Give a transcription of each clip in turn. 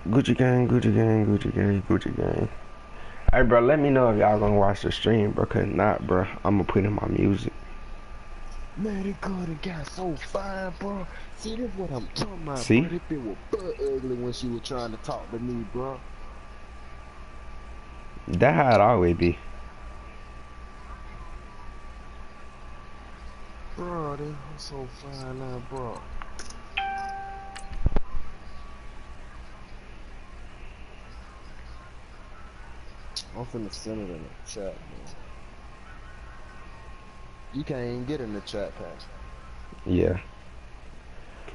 Gucci gang, Gucci gang, Gucci gang, Gucci gang. Hey, bro, let me know if y'all gonna watch the stream, bro. Cause not, bro. I'm gonna put in my music. Man, it could have got so fine, bro. See, this what I'm talking about, bro. See? This bitch was butt ugly when she was trying to talk to me, bro. That how it always be. Bro, this was so fine now, bro. I'm finna send it in the chat, man. You can't even get in the chat, Pat. Yeah.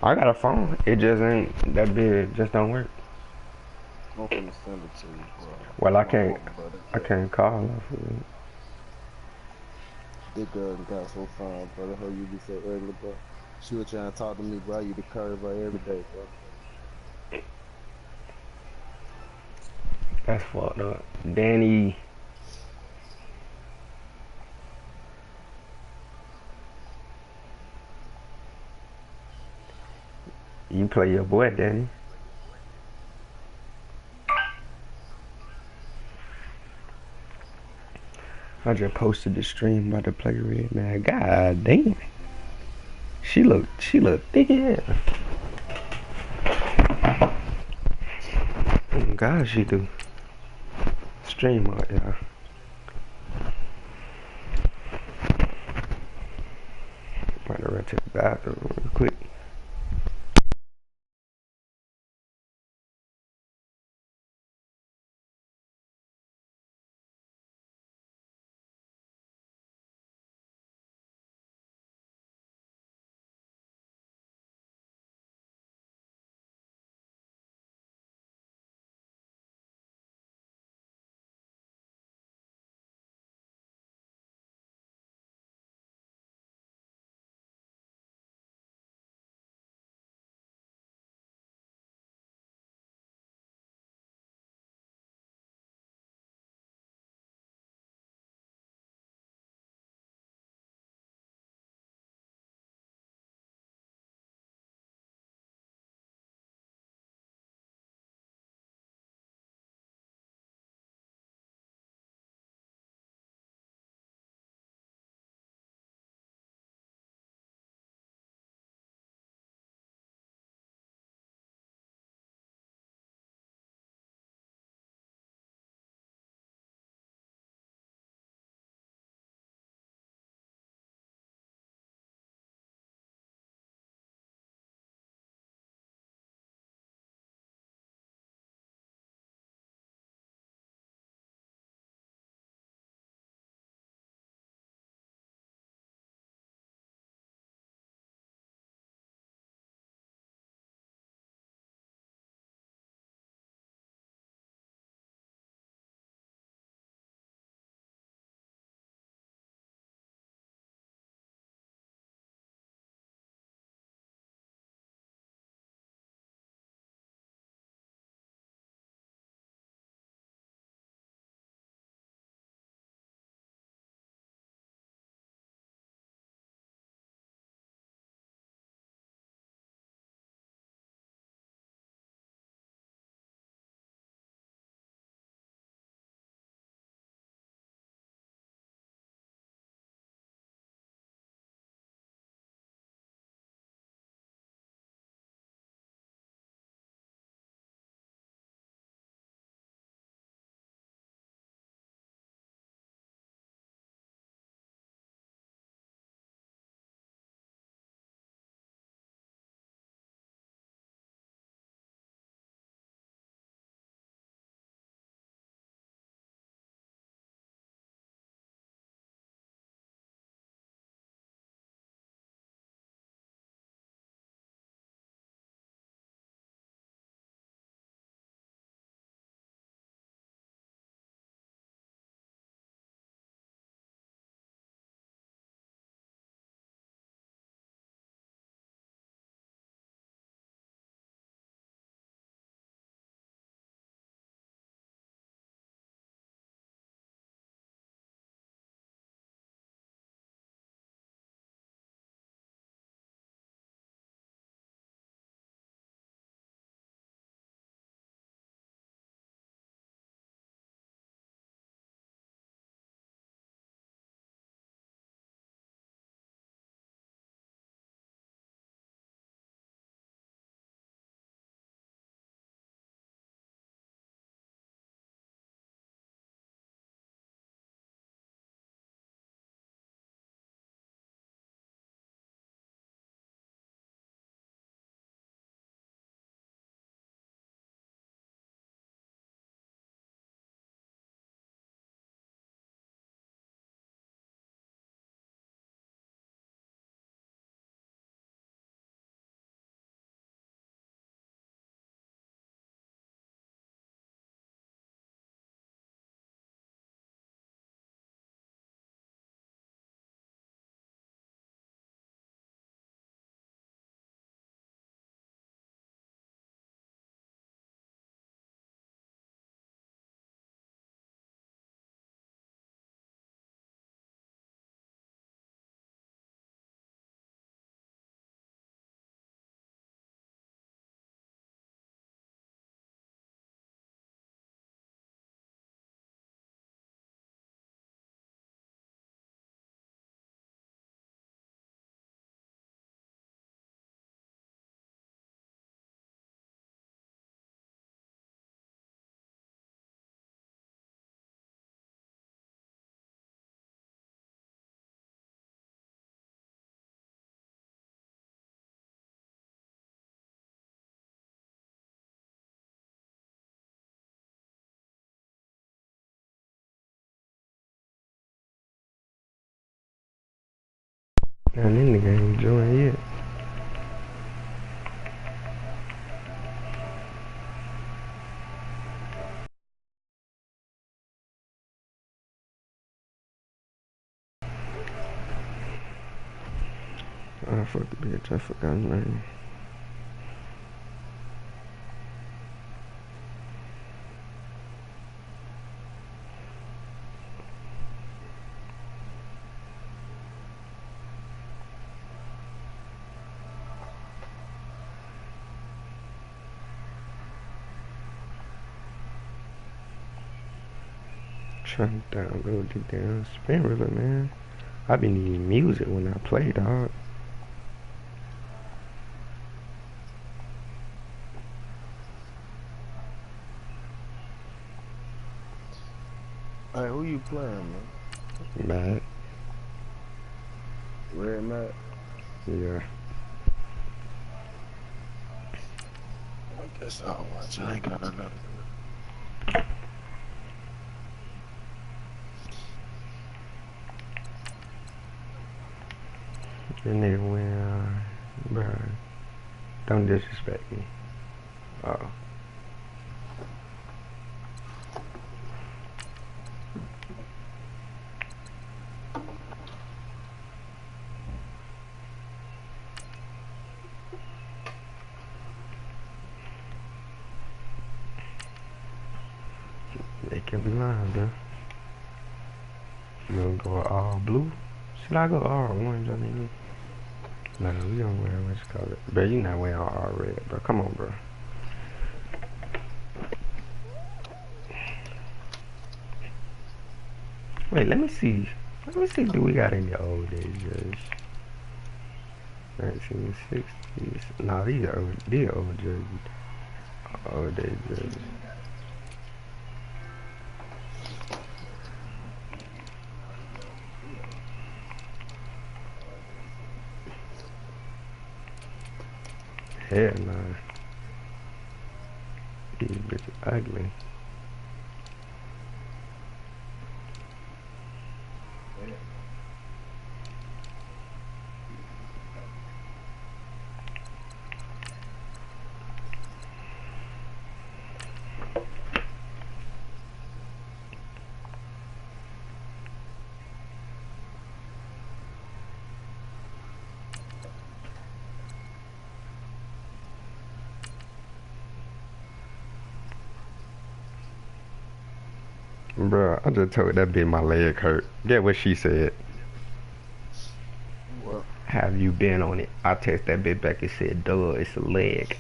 I got a phone. It just ain't that big. Just don't work. I'm finna send it to you, bro. Well, On I my can't. mama, bro. I can't call off of it. This girl got so fine, bro. How you be so ugly, bro? She was trying to talk to me, bro. You the curve her every day, bro. That's fucked up. Danny, you play your boy, Danny. I just posted the stream about to play Red, man. God damn. She look thick as hell. Oh, God, she do. Stream out, y'all. About to run to the bathroom real quick. Not in the game, join yet. Oh, fuck the bitch, I forgot his name. Trying to download the damn spin river, man. I be needing music when I play, dog. Hey, who you playing, man? Mad. Red Matt? Yeah. I guess I'll watch. I ain't got another. And then when, bruh, don't disrespect me. Oh. They can be lying, bro. You gonna go all blue? Should I go all orange on it? No, we don't wear what you call it. Bro, you not wearing all red, bro. Come on, bro. Wait, let me see. Let me see, do we got any old days jerseys? 1960s. Nah, these are old jerseys. Old days jerseys. Hell nah. These bitches ugly. Bruh, I just told that bitch my leg hurt. Get what she said. What? Have you been on it? I text that bitch back and said, duh, it's a leg.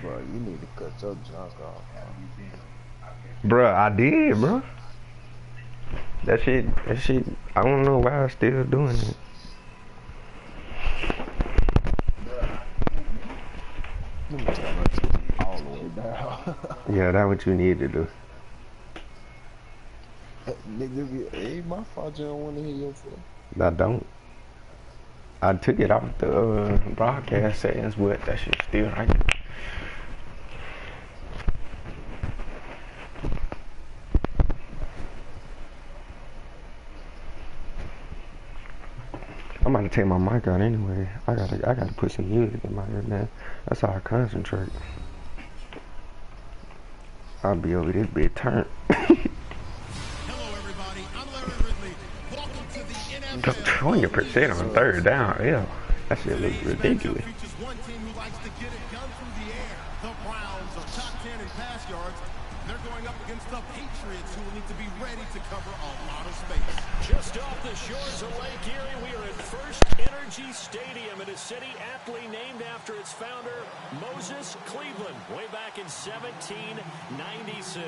Bro, you need to cut your junk off, bro. Bruh, I did, bruh. That shit, I don't know why I'm still doing it. Let me turn my TV all the way down. Yeah, that's what you need to do. Nigga, it ain't my fault you don't want to hear your voice. I don't. I took it off the broadcast settings, but that shit still right there. I'm about to take my mic out anyway. I gotta put some music in my ear, man. That's how I concentrate. I'll be over this bit turned. Hello, everybody. I'm Larry Ridley. Welcome to the NFL. 20% on third down. Yeah, that shit looks Today's matchup ridiculous. features one team who likes to get it done through the air. The Browns are top 10 in pass yards. They're going up against the Patriots, who will need to be ready to cover a lot of space. Just off the shores of Lake Erie, we are at First Energy Stadium in a city aptly named after its founder, Moses Cleveland, way back in 1796.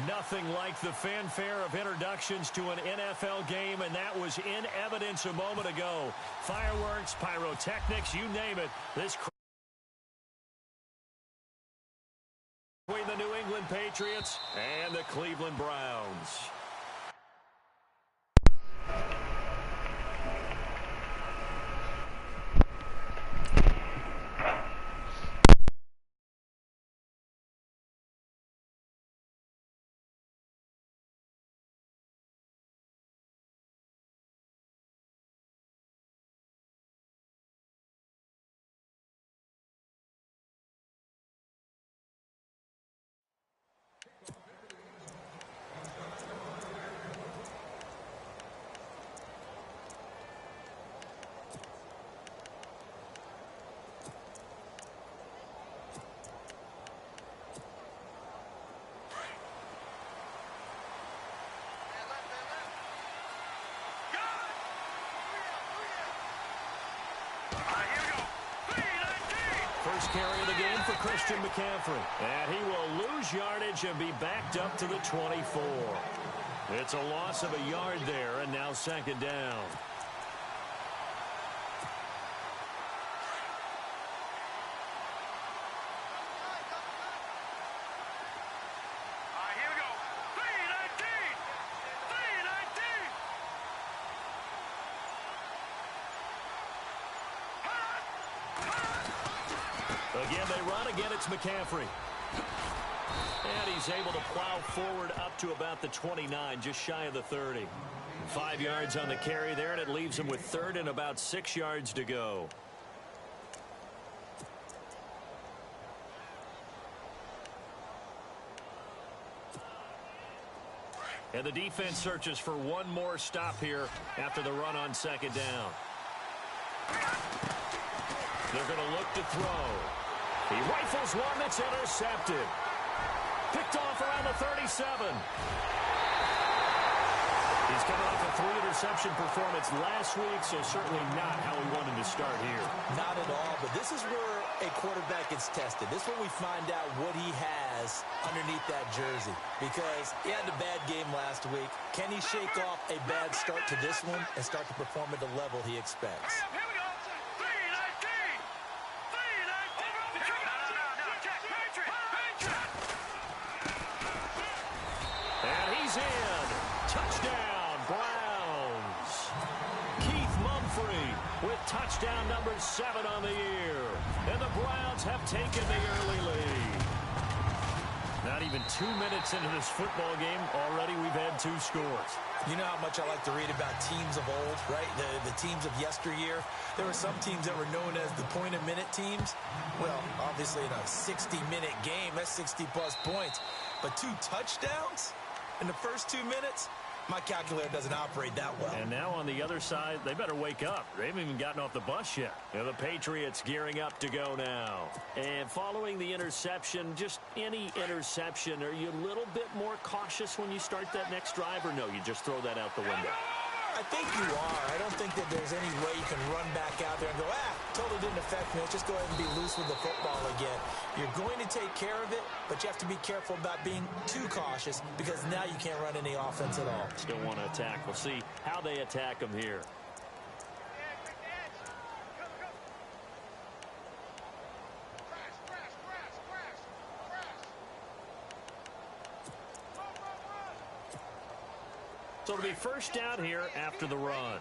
Nothing like the fanfare of introductions to an NFL game, and that was in evidence a moment ago. Fireworks, pyrotechnics, you name it. This between the New England Patriots and the Cleveland Browns. first carry of the game for Christian McCaffrey. And he will lose yardage and be backed up to the 24. It's a loss of a yard there, and now second down. Again, they run. Again, it's McCaffrey. And he's able to plow forward up to about the 29, just shy of the 30. 5 yards on the carry there, and it leaves him with third and about 6 yards to go. And the defense searches for one more stop here after the run on second down. They're going to look to throw. He rifles one that's intercepted. Picked off around the 37. He's coming off a 3-interception performance last week, so certainly not how we wanted to start here. Not at all, but this is where a quarterback gets tested. This is where we find out what he has underneath that jersey. Because he had a bad game last week. Can he shake off a bad start to this one and start to perform at the level he expects? And he's in. Touchdown, Browns. Keith Mumphrey with touchdown number 7 on the year. And the Browns have taken the early lead. Not even 2 minutes into this football game, already we've had 2 scores. You know how much I like to read about teams of old, right? The teams of yesteryear. There were some teams that were known as the point-a-minute teams. Well, obviously in a 60-minute game, that's 60-plus points. But 2 touchdowns in the first 2 minutes? My calculator doesn't operate that well. And now on the other side, they better wake up. They haven't even gotten off the bus yet. And the Patriots gearing up to go now. And following the interception, just any interception, are you a little bit more cautious when you start that next drive, or no, you just throw that out the window? I think you are. I don't think that there's any way you can run back out there and go, totally didn't affect me. Let's just go ahead and be loose with the football again. You're going to take care of it, but you have to be careful about being too cautious because now you can't run any offense at all. Still want to attack. We'll see how they attack them here. So it'll be first down here after the run.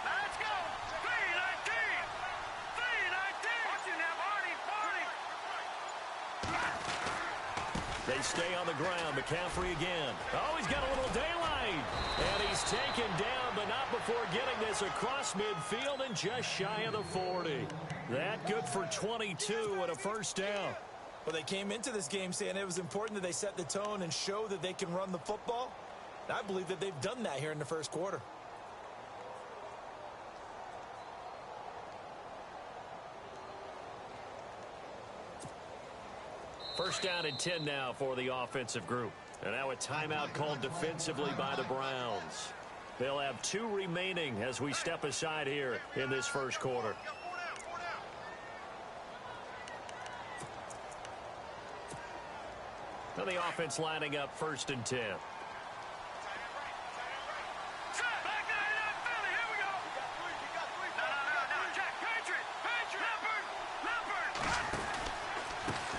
Let's go! 319! 319! Watch it now, Barney! They stay on the ground. McCaffrey again. Oh, he's got a little daylight. And he's taken down, but not before getting this across midfield and just shy of the 40. That good for 22 and a first down. Well, they came into this game saying it was important that they set the tone and show that they can run the football. And I believe that they've done that here in the first quarter. First down and 10 now for the offensive group. And now a timeout called defensively by the Browns. They'll have 2 remaining as we step aside here in this first quarter. Now the offense lining up first and 10.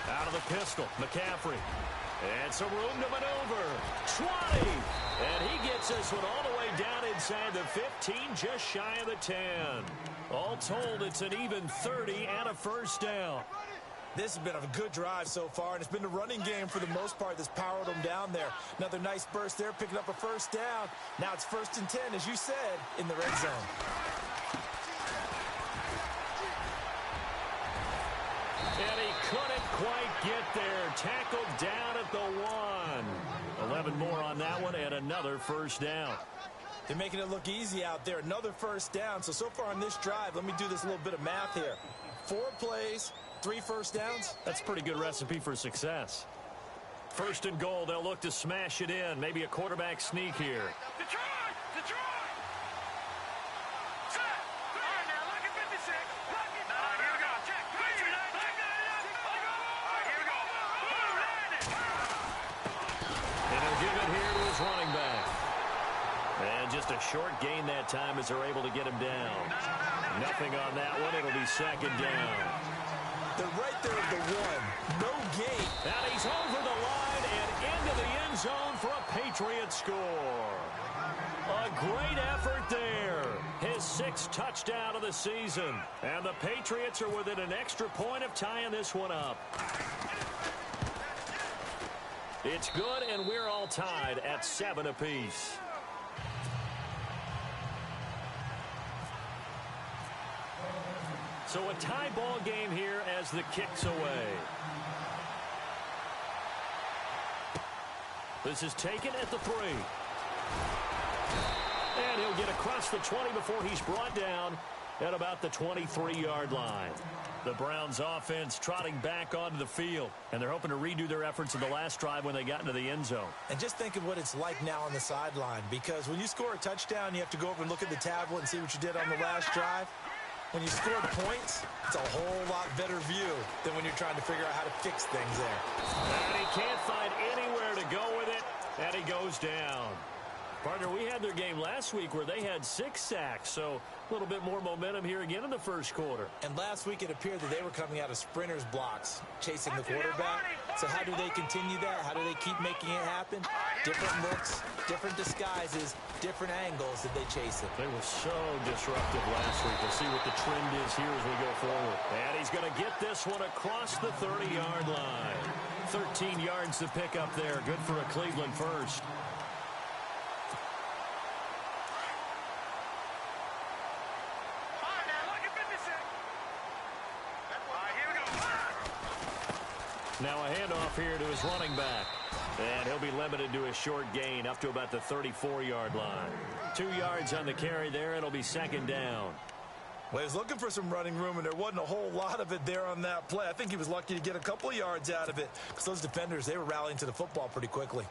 Out of the pistol, McCaffrey. And some room to maneuver. 20. And he gets this one all the way down inside the 15, just shy of the 10. All told, it's an even 30 and a first down. This has been a good drive so far, and it's been the running game for the most part that's powered them down there. Another nice burst there, picking up a first down. Now it's first and 10, as you said, in the red zone. And he couldn't quite get there. Tackled down at the 1. 11 more on that one, and another first down. They're making it look easy out there. Another first down. So far on this drive, let me do this little bit of math here. 4 plays. 3 first downs? That's a pretty good recipe for success. First and goal, they'll look to smash it in. Maybe a quarterback sneak here. Detroit! Detroit! Set! And he'll give it here to his running back. And just a short gain that time as they're able to get him down. Nothing on that one. It'll be second down. They're right there at the one. No gain. And he's over the line and into the end zone for a Patriot score. A great effort there. His 6th touchdown of the season. And the Patriots are within an extra point of tying this one up. It's good, and we're all tied at 7 apiece. So a tie ball game here as the kick's away. This is taken at the 3. And he'll get across the 20 before he's brought down at about the 23-yard line. The Browns offense trotting back onto the field, and they're hoping to redo their efforts in the last drive when they got into the end zone. And just think of what it's like now on the sideline, because when you score a touchdown, you have to go over and look at the tablet and see what you did on the last drive. When you scored points, it's a whole lot better view than when you're trying to figure out how to fix things there. And he can't find anywhere to go with it, and he goes down. Partner, we had their game last week where they had 6 sacks, so a little bit more momentum here again in the first quarter. And last week it appeared that they were coming out of sprinters blocks, chasing the quarterback. So how do they continue that? How do they keep making it happen? Different looks, different disguises, different angles that they chase it. They were so disruptive last week. We'll see what the trend is here as we go forward. And he's going to get this one across the 30-yard line. 13 yards to pick up there. Good for a Cleveland first. Now a handoff here to his running back. And he'll be limited to a short gain up to about the 34-yard line. 2 yards on the carry there. It'll be second down. Well, he was looking for some running room, and there wasn't a whole lot of it there on that play. I think he was lucky to get a couple of yards out of it because those defenders, they were rallying to the football pretty quickly.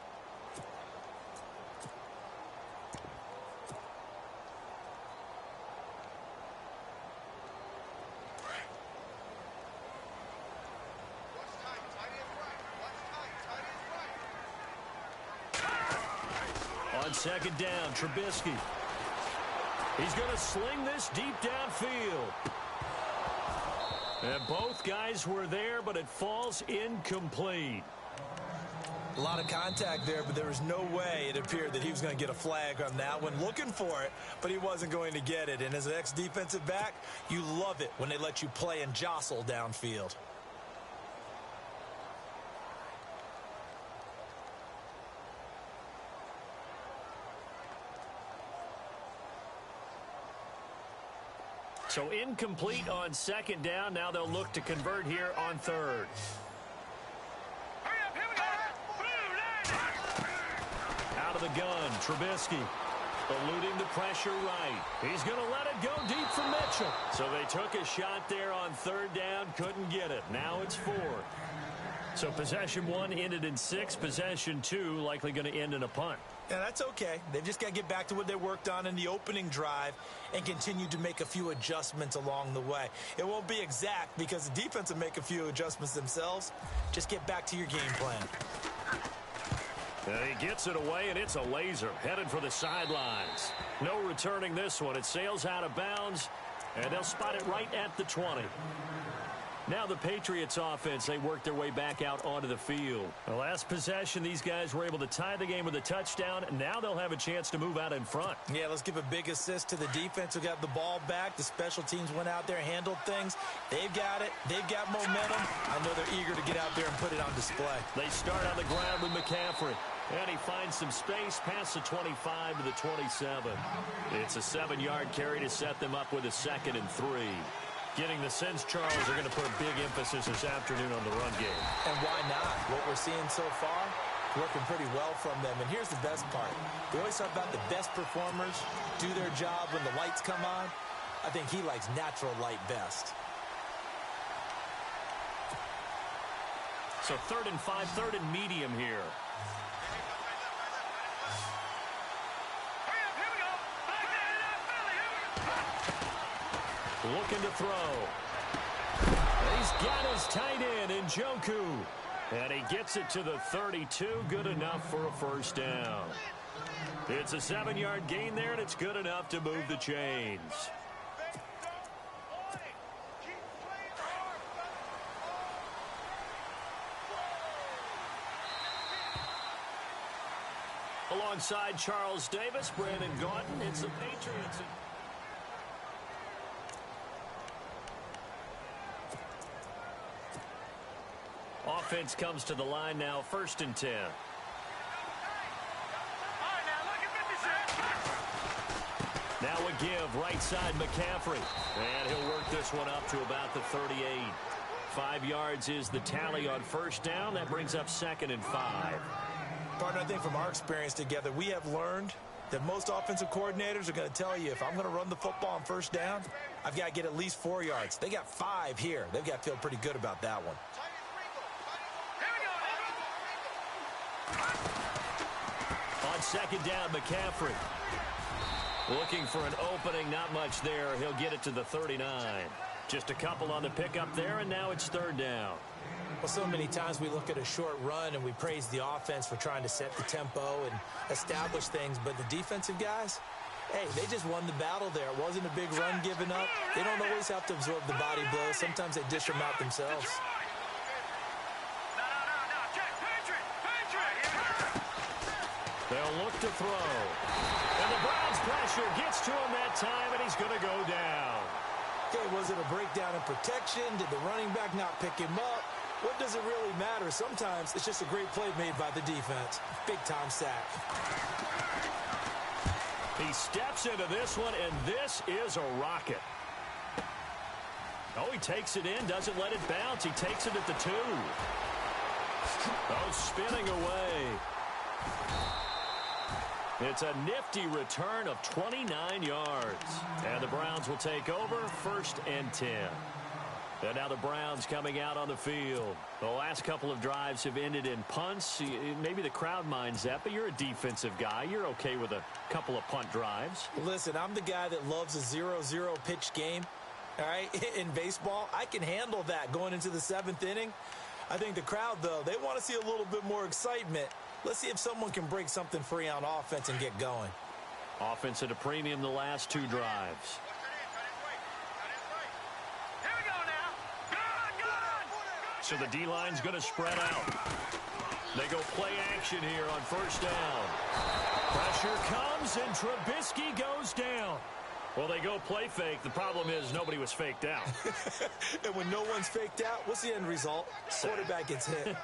On second down, Trubisky. He's going to sling this deep downfield. And both guys were there, but it falls incomplete. A lot of contact there, but there was no way it appeared that he was going to get a flag on that one. Looking for it, but he wasn't going to get it. And as an ex-defensive back, you love it when they let you play and jostle downfield. So incomplete on second down. Now they'll look to convert here on third. Out of the gun, Trubisky. Eluding the pressure right. He's going to let it go deep for Mitchell. So they took a shot there on third down. Couldn't get it. Now it's 4. So possession 1 ended in 6. Possession 2 likely going to end in a punt. Yeah, that's okay. They've just got to get back to what they worked on in the opening drive and continue to make a few adjustments along the way. It won't be exact because the defense will make a few adjustments themselves. Just get back to your game plan. And he gets it away, and it's a laser headed for the sidelines. No returning this one. It sails out of bounds, and they'll spot it right at the 20. Now the Patriots offense, they work their way back out onto the field. The last possession, these guys were able to tie the game with a touchdown. Now they'll have a chance to move out in front. Yeah, let's give a big assist to the defense who got the ball back. The special teams went out there, handled things. They've got it. They've got momentum. I know they're eager to get out there and put it on display. They start on the ground with McCaffrey. And he finds some space past the 25 to the 27. It's a 7-yard carry to set them up with a 2nd and 3. Getting the sense, Charles, are going to put a big emphasis this afternoon on the run game. And why not? What we're seeing so far, working pretty well from them. And here's the best part. We always talk about the best performers do their job when the lights come on. I think he likes natural light best. So 3rd and 5, 3rd and medium here. looking to throw. He's got his tight end in Njoku. And he gets it to the 32. Good enough for a first down. It's a 7-yard gain there, and it's good enough to move the chains. Alongside Charles Davis, Brandon Gaudin, it's the Patriots. Offense comes to the line now, 1st and 10. Now a give, right side McCaffrey. And he'll work this one up to about the 38. 5 yards is the tally on first down. That brings up 2nd and 5. Partner, I think from our experience together, we have learned that most offensive coordinators are going to tell you, if I'm going to run the football on first down, I've got to get at least 4 yards. They got 5 here. They've got to feel pretty good about that one. On 2nd down, McCaffrey. Looking for an opening, not much there. He'll get it to the 39. Just a couple on the pickup there, and now it's 3rd down. Well, so many times we look at a short run and we praise the offense for trying to set the tempo and establish things, but the defensive guys, hey, they just won the battle there. It wasn't a big run given up. They don't always have to absorb the body blows. Sometimes they dish them out themselves. They'll look to throw. And the Browns pressure gets to him that time, and he's going to go down. Okay, was it a breakdown in protection? Did the running back not pick him up? What does it really matter? Sometimes it's just a great play made by the defense. Big-time sack. He steps into this one, and this is a rocket. Oh, he takes it in, doesn't let it bounce. He takes it at the 2. Oh, spinning away. It's a nifty return of 29 yards. And the Browns will take over, 1st and 10. And now the Browns coming out on the field. The last couple of drives have ended in punts. Maybe the crowd minds that, but you're a defensive guy. You're okay with a couple of punt drives. Listen, I'm the guy that loves a 0-0 pitch game. All right, in baseball, I can handle that going into the 7th inning. I think the crowd, though, they want to see a little bit more excitement. Let's see if someone can break something free on offense and get going. Offense at a premium the last 2 drives. So the D-line's going to spread out. They go play action here on 1st down. Pressure comes, and Trubisky goes down. Well, they go play fake. The problem is nobody was faked out. And when no one's faked out, what's the end result? Quarterback gets hit.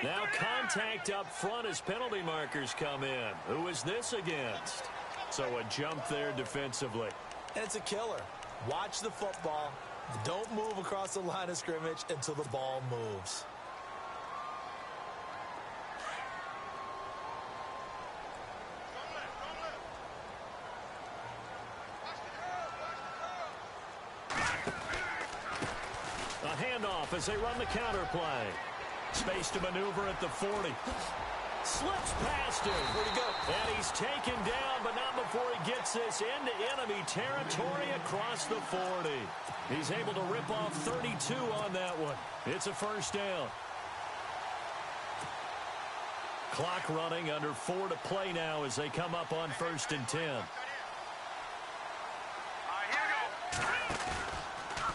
Now contact up front as penalty markers come in. Who is this against? So a jump there defensively. And it's a killer. Watch the football. Don't move across the line of scrimmage until the ball moves. A handoff as they run the counter play. Space to maneuver at the 40. Slips past him. Where'd he go? And he's taken down, but not before he gets this into enemy territory across the 40. He's able to rip off 32 on that one. It's a first down. Clock running, under 4 to play now as they come up on 1st and 10.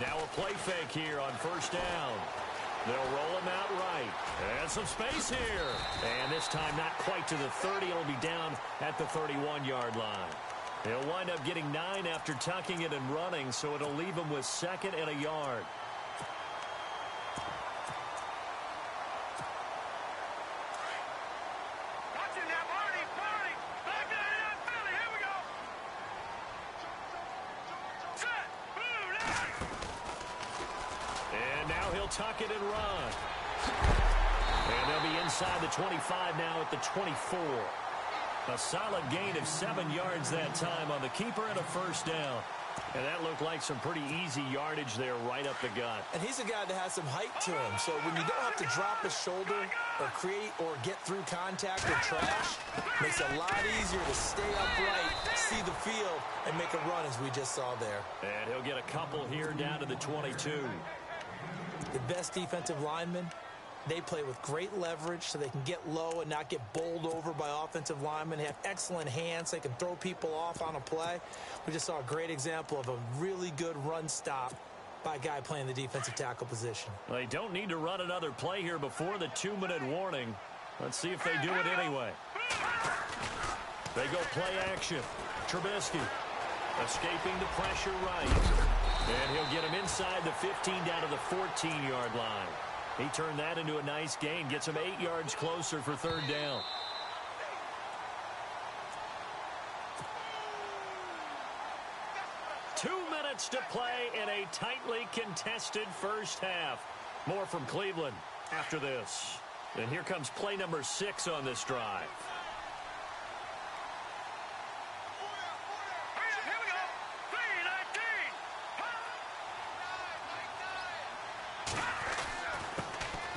Now a play fake here on 1st down. They'll roll him out right. And some space here. And this time not quite to the 30. It'll be down at the 31-yard line. He'll wind up getting 9 after tucking it and running, so it'll leave him with 2nd and a yard. Tuck it and run. And they'll be inside the 25 now at the 24. A solid gain of 7 yards that time on the keeper and a first down. And that looked like some pretty easy yardage there right up the gut. And he's a guy that has some height to him. So when you don't have to drop a shoulder or create or get through contact or trash, makes it a lot easier to stay upright, see the field, and make a run as we just saw there. And he'll get a couple here down to the 22. The best defensive linemen, they play with great leverage so they can get low and not get bowled over by offensive linemen. They have excellent hands. They can throw people off on a play. We just saw a great example of a really good run stop by a guy playing the defensive tackle position. Well, they don't need to run another play here before the 2-minute warning. Let's see if they do it anyway. They go play action. Trubisky escaping the pressure right. And he'll get him inside the 15 down to the 14-yard line. He turned that into a nice gain. Gets him 8 yards closer for third down. Two minutes to play in a tightly contested first half. More from Cleveland after this. And here comes play number 6 on this drive. Here we go. 3-19.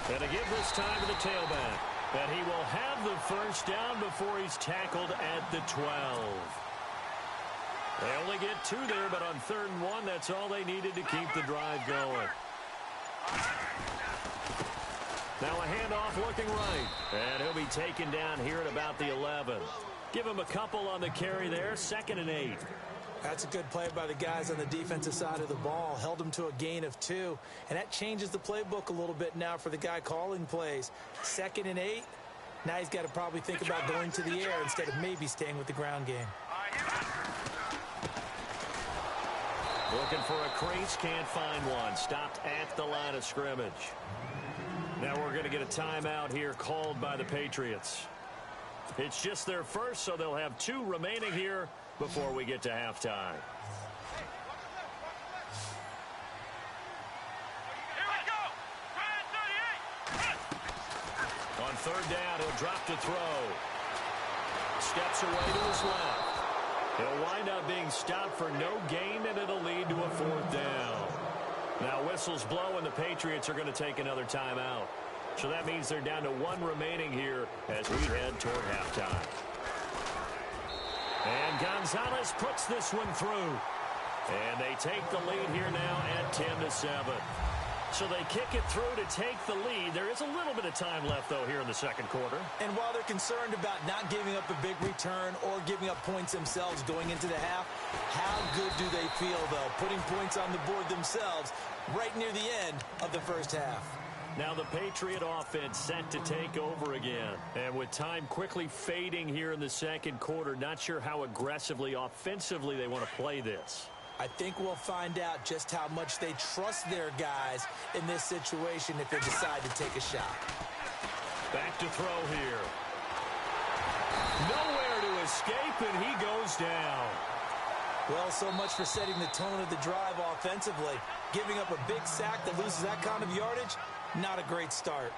And to give this time to the tailback. And he will have the first down before he's tackled at the 12. They only get 2 there, but on 3rd and 1, that's all they needed to keep the drive going. Now a handoff looking right. And he'll be taken down here at about the 11. Give him a couple on the carry there, 2nd and 8. That's a good play by the guys on the defensive side of the ball. Held him to a gain of 2. And that changes the playbook a little bit now for the guy calling plays. 2nd and 8. Now he's got to probably think about going to the air instead of maybe staying with the ground game. Looking for a crease, can't find one. Stopped at the line of scrimmage. Now we're going to get a timeout here called by the Patriots. It's just their first, so they'll have 2 remaining here before we get to halftime. Here we go. 38. On 3rd down, he'll drop to throw. Steps away to his left. He'll wind up being stopped for no gain, and it'll lead to a 4th down. Now whistles blow, and the Patriots are going to take another timeout. So that means they're down to 1 remaining here as we head toward halftime. And Gonzalez puts this one through. And they take the lead here now at 10-7. So they kick it through to take the lead. There is a little bit of time left, though, here in the 2nd quarter. And while they're concerned about not giving up a big return or giving up points themselves going into the half, how good do they feel, though, putting points on the board themselves right near the end of the first half? Now the Patriot offense set to take over again. And with time quickly fading here in the 2nd quarter, not sure how aggressively, offensively they want to play this. I think we'll find out just how much they trust their guys in this situation if they decide to take a shot. Back to throw here. Nowhere to escape, and he goes down. Well, so much for setting the tone of the drive offensively. Giving up a big sack that loses that kind of yardage, not a great start.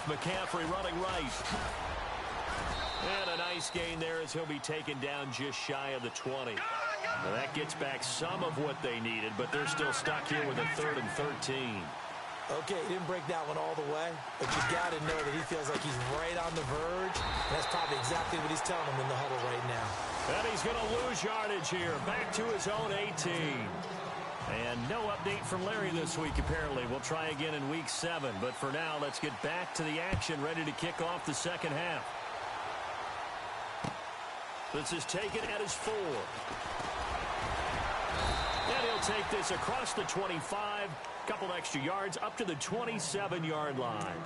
McCaffrey running right. And a nice gain there as he'll be taken down just shy of the 20. Now that gets back some of what they needed, but they're still stuck here with a 3rd and 13. Okay, he didn't break that one all the way, but you got to know that he feels like he's right on the verge, and that's probably exactly what he's telling them in the huddle right now. And he's going to lose yardage here, back to his own 18. And no update from Larry this week, apparently. We'll try again in week 7. But for now, let's get back to the action, ready to kick off the 2nd half. This is taken at his 4. And he'll take this across the 25. Couple extra yards up to the 27-yard line.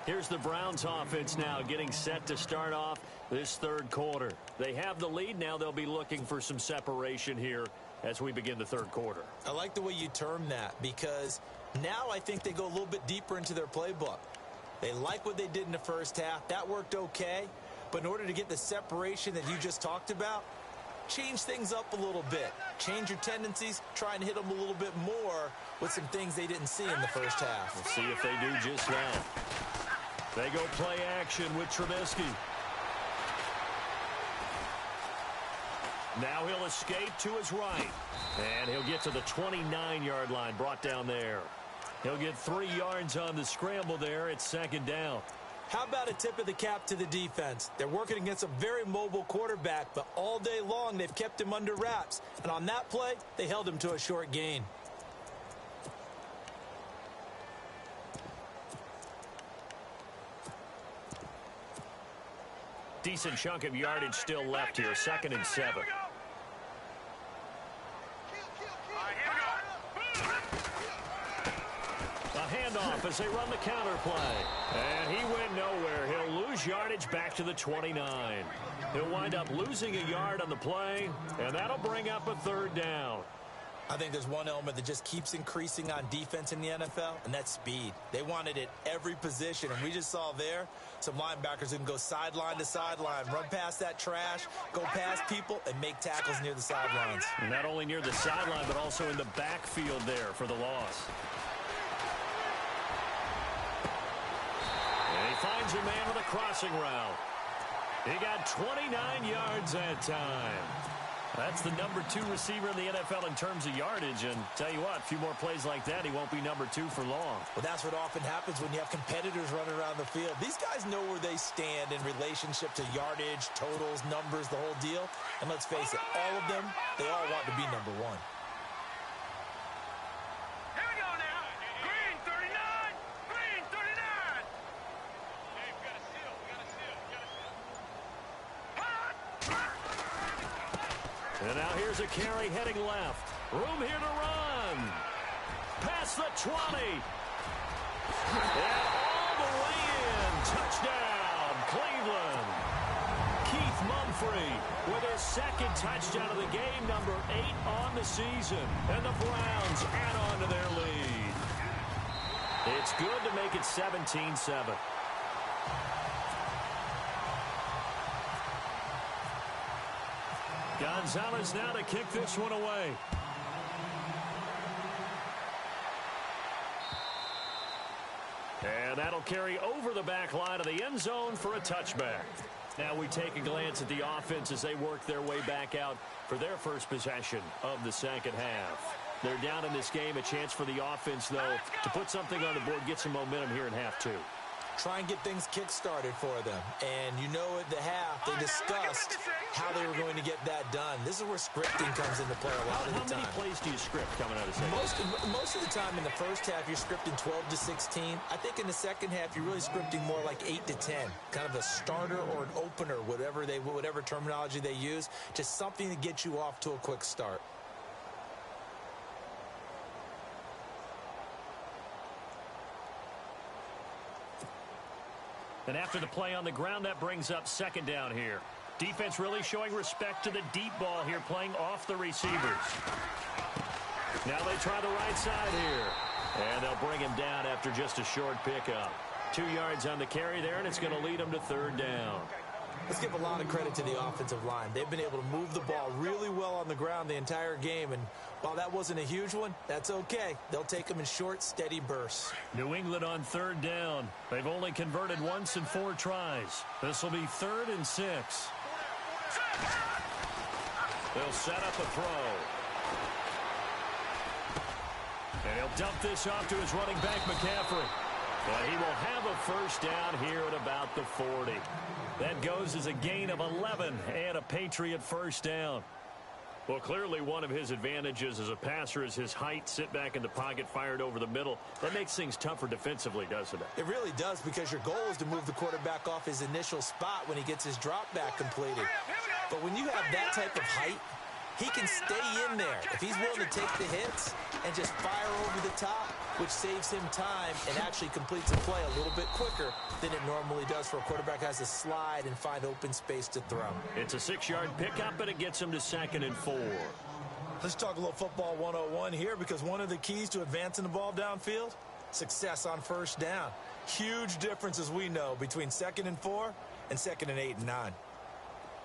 Here's the Browns offense now getting set to start off this 3rd quarter. They have the lead. Now they'll be looking for some separation here as we begin the 3rd quarter. I like the way you term that, because now I think they go a little bit deeper into their playbook. They like what they did in the first half. That worked okay. But in order to get the separation that you just talked about, change things up a little bit. Change your tendencies. Try and hit them a little bit more with some things they didn't see in the first half. We'll see if they do just that. They go play action with Trubisky. Now he'll escape to his right. And he'll get to the 29-yard line, brought down there. He'll get 3 yards on the scramble there. It's 2nd down. How about a tip of the cap to the defense? They're working against a very mobile quarterback, but all day long they've kept him under wraps. And on that play, they held him to a short gain. Decent chunk of yardage still left here. 2nd and 7. Handoff as they run the counter play. And he went nowhere. He'll lose yardage back to the 29. He'll wind up losing a yard on the play, and that'll bring up a 3rd down. I think there's one element that just keeps increasing on defense in the NFL, and that's speed. They want it at every position, and we just saw there some linebackers who can go sideline to sideline, run past that trash, go past people, and make tackles near the sidelines. And not only near the sideline, but also in the backfield there for the loss. And he finds a man with a crossing route. He got 29 yards that time. That's the number 2 receiver in the NFL in terms of yardage. And tell you what, a few more plays like that, he won't be number 2 for long. Well, that's what often happens when you have competitors running around the field. These guys know where they stand in relationship to yardage, totals, numbers, the whole deal. And let's face it, all of them, they all want to be number 1. And now here's a carry heading left. Room here to run. Past the 20. And all the way in. Touchdown, Cleveland. Keith Mumphrey with his 2nd touchdown of the game, number 8 on the season. And the Browns add on to their lead. It's good to make it 17-7. Gonzalez now to kick this one away. And that'll carry over the back line of the end zone for a touchback. Now we take a glance at the offense as they work their way back out for their first possession of the 2nd half. They're down in this game. A chance for the offense, though, to put something on the board, get some momentum here in half 2. Try and get things kick-started for them. And you know at the half, they discussed how they were going to get that done. This is where scripting comes into play a lot of the time. How many plays do you script coming out of second? Most of the time in the first half, you're scripting 12 to 16. I think in the second half, you're really scripting more like 8 to 10. Kind of a starter or an opener, whatever terminology they use. Just something to get you off to a quick start. And after the play on the ground, that brings up 2nd down here. Defense really showing respect to the deep ball here, playing off the receivers. Now they try the right side here. And they'll bring him down after just a short pickup. 2 yards on the carry there, and it's going to lead them to 3rd down. Let's give a lot of credit to the offensive line. They've been able to move the ball really well on the ground the entire game. And while that wasn't a huge one, that's okay. They'll take them in short, steady bursts. New England on 3rd down. They've only converted once in 4 tries. This will be 3rd and 6. They'll set up a throw. And he'll dump this off to his running back, McCaffrey. And he will have a first down here at about the 40. That goes as a gain of 11 and a Patriot first down. Well, clearly one of his advantages as a passer is his height. Sit back in the pocket, fired over the middle. That makes things tougher defensively, doesn't it? It really does, because your goal is to move the quarterback off his initial spot when he gets his drop back completed. But when you have that type of height, he can stay in there if he's willing to take the hits and just fire over the top, which saves him time and actually completes a play a little bit quicker than it normally does for a quarterback who has to slide and find open space to throw. It's a 6-yard pickup, and it gets him to 2nd and 4. Let's talk a little football 101 here, because one of the keys to advancing the ball downfield, success on first down. Huge difference, as we know, between 2nd and 4 and 2nd and 8 and 9.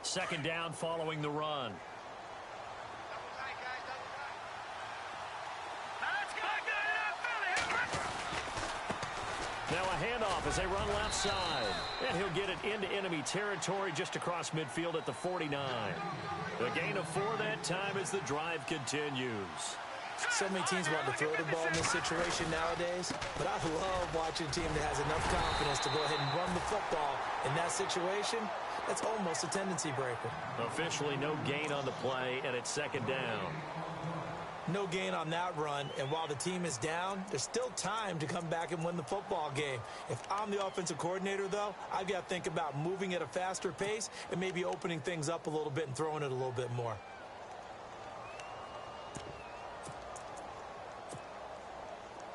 Second down following the run. Now a handoff as they run left side. And he'll get it into enemy territory just across midfield at the 49. A gain of 4 that time as the drive continues. So many teams want to throw the ball in this situation nowadays, but I love watching a team that has enough confidence to go ahead and run the football in that situation. That's almost a tendency breaker. Officially no gain on the play, and it's second down. No gain on that run, and while the team is down, there's still time to come back and win the football game. If I'm the offensive coordinator, though, I've got to think about moving at a faster pace and maybe opening things up a little bit and throwing it a little bit more.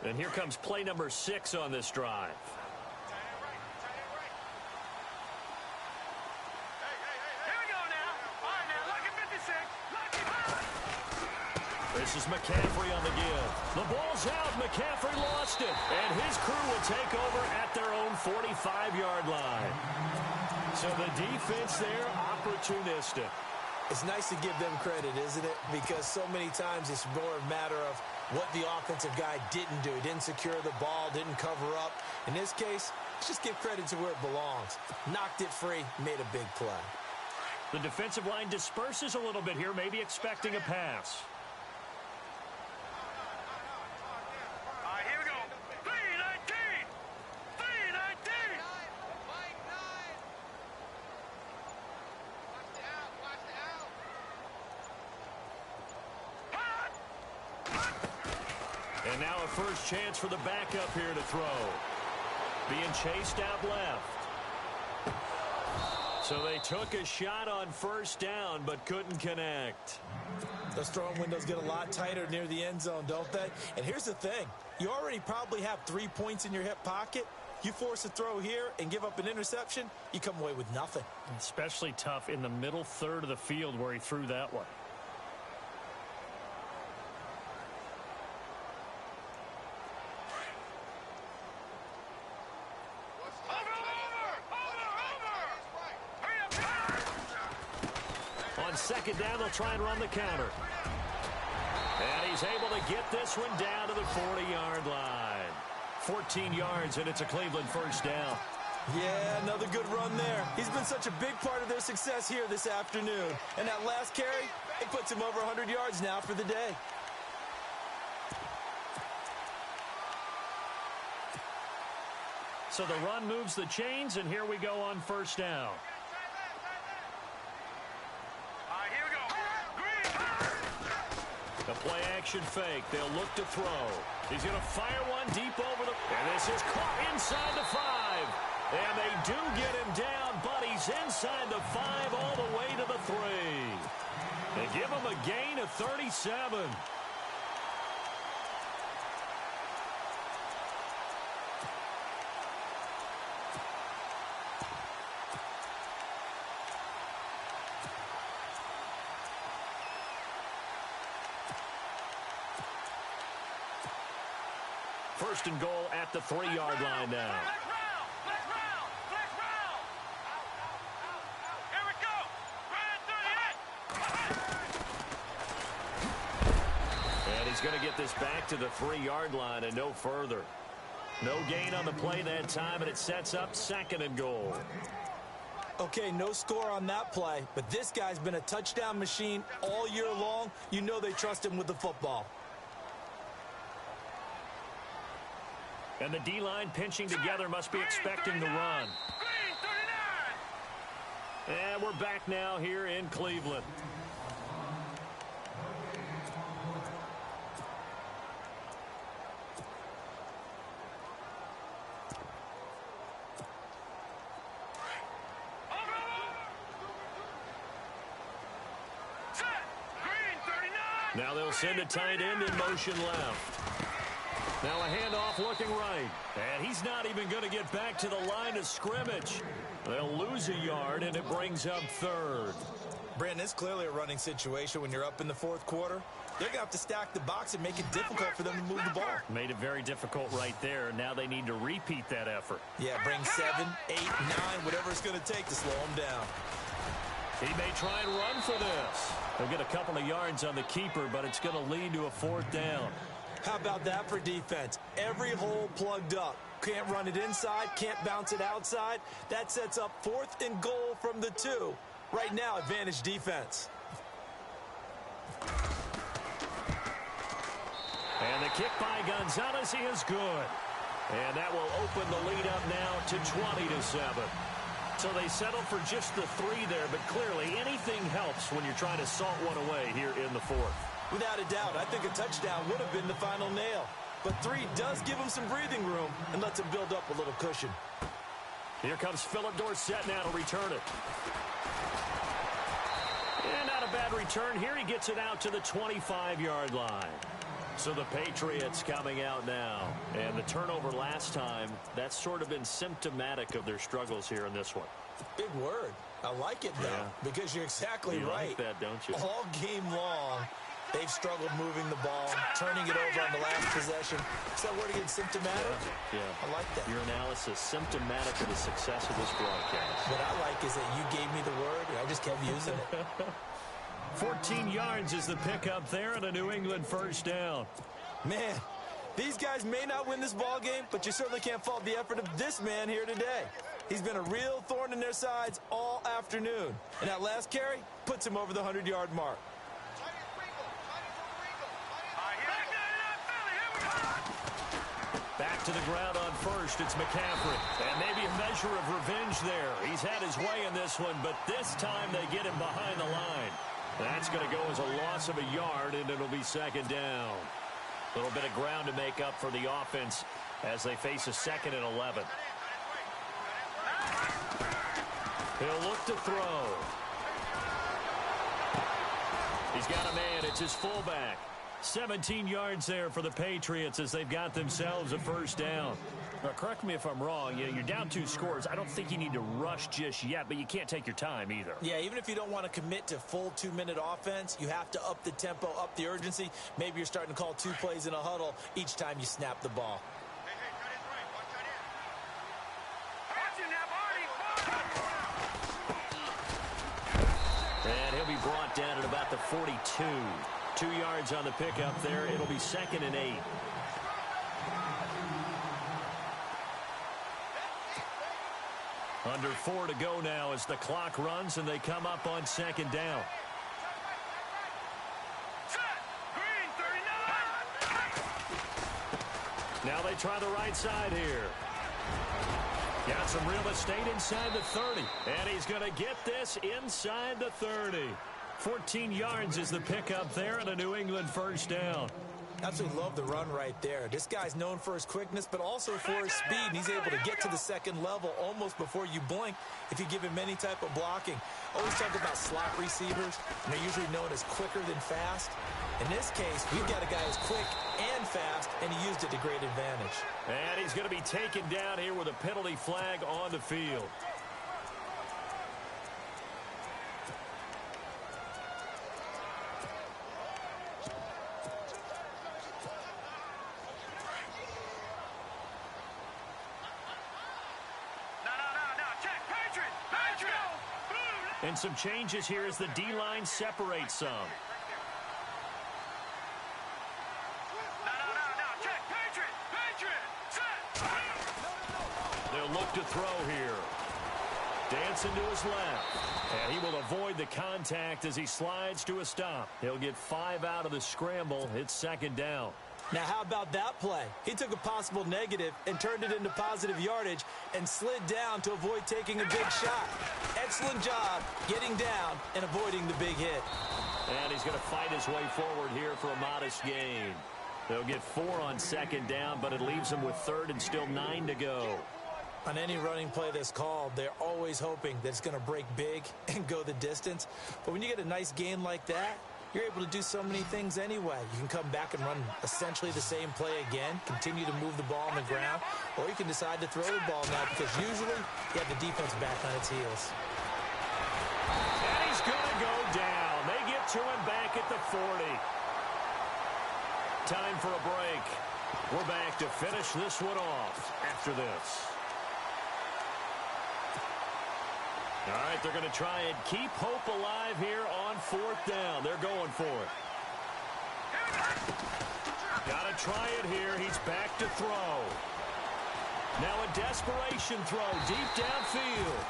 And here comes play number 6 on this drive. This is McCaffrey on the give. The ball's out. McCaffrey lost it. And his crew will take over at their own 45-yard line. So the defense there, opportunistic. It's nice to give them credit, isn't it? Because so many times it's more a matter of what the offensive guy didn't do. He didn't secure the ball, didn't cover up. In this case, let's just give credit to where it belongs. Knocked it free, made a big play. The defensive line disperses a little bit here, maybe expecting a pass. Here we go. 319. 319. And now a first chance for the backup here to throw. Being chased out left. So they took a shot on first down, but couldn't connect. Those throwing windows get a lot tighter near the end zone, don't they? And here's the thing. You already probably have 3 points in your hip pocket. You force a throw here and give up an interception, you come away with nothing. Especially tough in the middle third of the field where he threw that one. On second down, they'll try and run the counter. And he's able to get this one down to the 40-yard line. 14 yards, and it's a Cleveland first down. Yeah, another good run there. He's been such a big part of their success here this afternoon. And that last carry, it puts him over 100 yards now for the day. So the run moves the chains, and here we go on first down. Here we go. The play action fake. They'll look to throw. He's going to fire one deep over the... And this is caught inside the 5. And they do get him down, but he's inside the 5 all the way to the 3. They give him a gain of 37. First and goal at the 3-yard line now. Let's round. Here we go. Ryan 38. And he's going to get this back to the 3-yard line and no further. No gain on the play that time, and it sets up second and goal. Okay, no score on that play, but this guy's been a touchdown machine all year long. You know they trust him with the football. And the D-line pinching together must be expecting the run. Green 39. And we're back now here in Cleveland. Set. Green 39. Now they'll send a tight end in motion left. Now a handoff looking right. And he's not even going to get back to the line of scrimmage. They'll lose a yard, and it brings up third. Brandon, it's clearly a running situation when you're up in the fourth quarter. they're going to have to stack the box and make it difficult for them to move the ball. Made it very difficult right there. Now they need to repeat that effort. Yeah, bring 7, 8, 9, whatever it's going to take to slow them down. He may try and run for this. He'll get a couple of yards on the keeper, but it's going to lead to a 4th down. How about that for defense? Every hole plugged up. Can't run it inside, can't bounce it outside. That sets up 4th and goal from the 2. Right now, advantage defense. And the kick by Gonzalez, he is good. And that will open the lead up now to 20-7. So they settle for just the 3 there, but clearly anything helps when you're trying to salt one away here in the 4th. Without a doubt, I think a touchdown would have been the final nail. But 3 does give him some breathing room and lets him build up a little cushion. Here comes Philip Dorsett now to return it. And not a bad return here. He gets it out to the 25-yard line. So the Patriots coming out now. And the turnover last time, that's sort of been symptomatic of their struggles here in this one. Big word. I like it, though, because you're exactly you right. Like that, don't you? All game long, they've struggled moving the ball, turning it over on the last possession. Is that word again, symptomatic? Yeah. I like that. Your analysis, symptomatic of the success of this broadcast. What I like is that you gave me the word, and I just kept using it. 14 yards is the pickup there and a New England 1st down. Man, these guys may not win this ball game, but you certainly can't fault the effort of this man here today. He's been a real thorn in their sides all afternoon. And that last carry puts him over the 100-yard mark. Back to the ground on 1st. It's McCaffrey. And maybe a measure of revenge there. He's had his way in this one, but this time they get him behind the line. That's going to go as a loss of a yard, and it'll be 2nd down. A little bit of ground to make up for the offense as they face a 2nd and 11. He'll look to throw. He's got a man. It's his fullback. 17 yards there for the Patriots as they've got themselves a 1st down. Now, correct me if I'm wrong. You're down 2 scores. I don't think you need to rush just yet, but you can't take your time either. Yeah, even if you don't want to commit to full 2-minute offense, you have to up the tempo, up the urgency. Maybe you're starting to call 2 plays in a huddle each time you snap the ball. And he'll be brought down at about the 42. 2 yards on the pickup there. It'll be 2nd and 8. Under 4 to go now as the clock runs and they come up on 2nd down. Now they try the right side here. Got some real estate inside the 30. And he's going to get this inside the 30. 14 yards is the pickup there and a New England 1st down. Absolutely love the run right there. This guy's known for his quickness, but also for his speed. And he's able to get to the 2nd level almost before you blink if you give him any type of blocking. Always talk about slot receivers, and they're usually known as quicker than fast. In this case, we've got a guy who's quick and fast, and he used it to great advantage. And he's going to be taken down here with a penalty flag on the field. And some changes here as the D-line separates some. They'll look to throw here. Dancing to his left. And he will avoid the contact as he slides to a stop. He'll get 5 out of the scramble. It's 2nd down. Now, how about that play? He took a possible negative and turned it into positive yardage and slid down to avoid taking a big shot. Excellent job getting down and avoiding the big hit. And he's going to fight his way forward here for a modest gain. They'll get 4 on 2nd down, but it leaves them with 3rd and still 9 to go. On any running play that's called, they're always hoping that it's going to break big and go the distance. But when you get a nice gain like that, you're able to do so many things anyway. You can come back and run essentially the same play again, continue to move the ball on the ground, or you can decide to throw the ball now because usually you have the defense back on its heels. And he's going to go down. They get to him back at the 40. time for a break. We're back to finish this one off after this. All right, they're going to try and keep hope alive here on 4th down. They're going for it. Got to try it here. He's back to throw. Now a desperation throw deep downfield.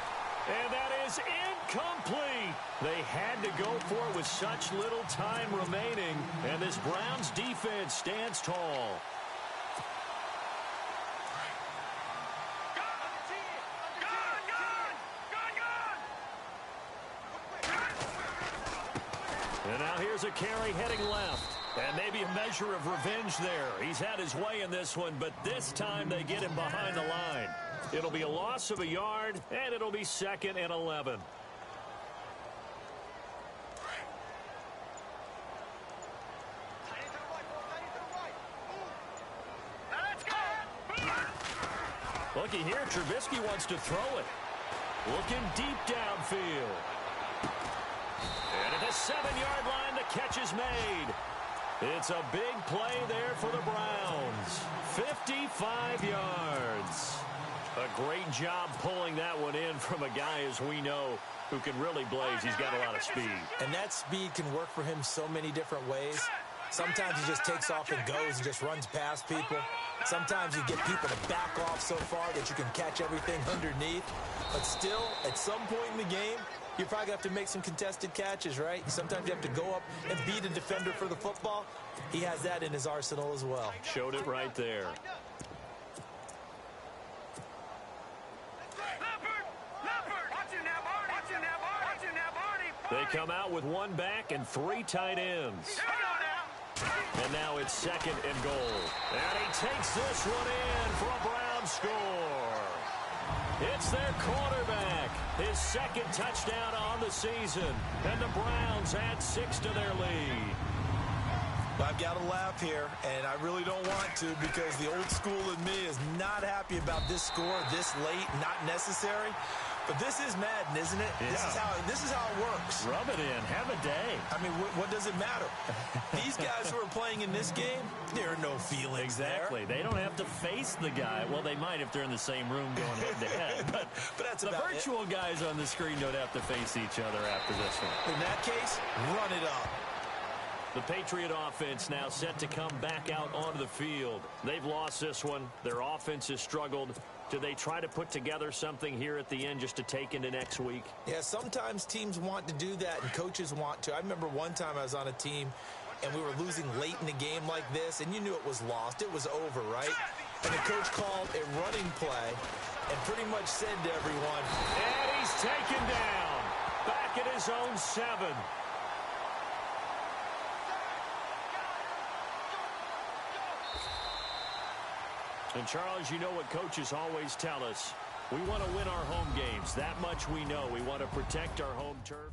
And that is incomplete. They had to go for it with such little time remaining. And this Browns defense stands tall. And now here's a carry heading left. And maybe a measure of revenge there. He's had his way in this one, but this time they get him behind the line. It'll be a loss of a yard, and it'll be 2nd and 11. Looky here, Trubisky wants to throw it. Looking deep downfield. And at the 7-yard line, the catch is made. It's a big play there for the Browns. 55 yards. A great job pulling that one in from a guy, as we know, who can really blaze. He's got a lot of speed. And that speed can work for him so many different ways. Sometimes he just takes off and goes and just runs past people. Sometimes you get people to back off so far that you can catch everything underneath. But still, at some point in the game, you're probably going to have to make some contested catches, right? Sometimes you have to go up and beat a defender for the football. He has that in his arsenal as well. Showed it right there. They come out with one back and 3 tight ends. And now it's 2nd and goal. And he takes this one in for a Brown score. It's their quarterback. His 2nd touchdown on the season. And the Browns add 6 to their lead. Well, I've got to laugh here, and I really don't want to because the old school in me is not happy about this score this late, not necessary. But this is Madden, isn't it? Yeah. This is how it works. Rub it in. Have a day. I mean, what does it matter? These guys who are playing in this game, there are no feelings Exactly. there. They don't have to face the guy. Well, they might if they're in the same room going head-to-head. But that's the about virtual guys on the screen don't have to face each other after this one. In that case, run it up. The Patriot offense now set to come back out onto the field. They've lost this one. Their offense has struggled. Do they try to put together something here at the end just to take into next week? Yeah, sometimes teams want to do that and coaches want to. I remember one time I was on a team and we were losing late in the game like this, and you knew it was lost. It was over, right? And the coach called a running play and pretty much said to everyone, and he's taken down back at his own 7. And, Charles, you know what coaches always tell us. We want to win our home games. That much we know. We want to protect our home turf.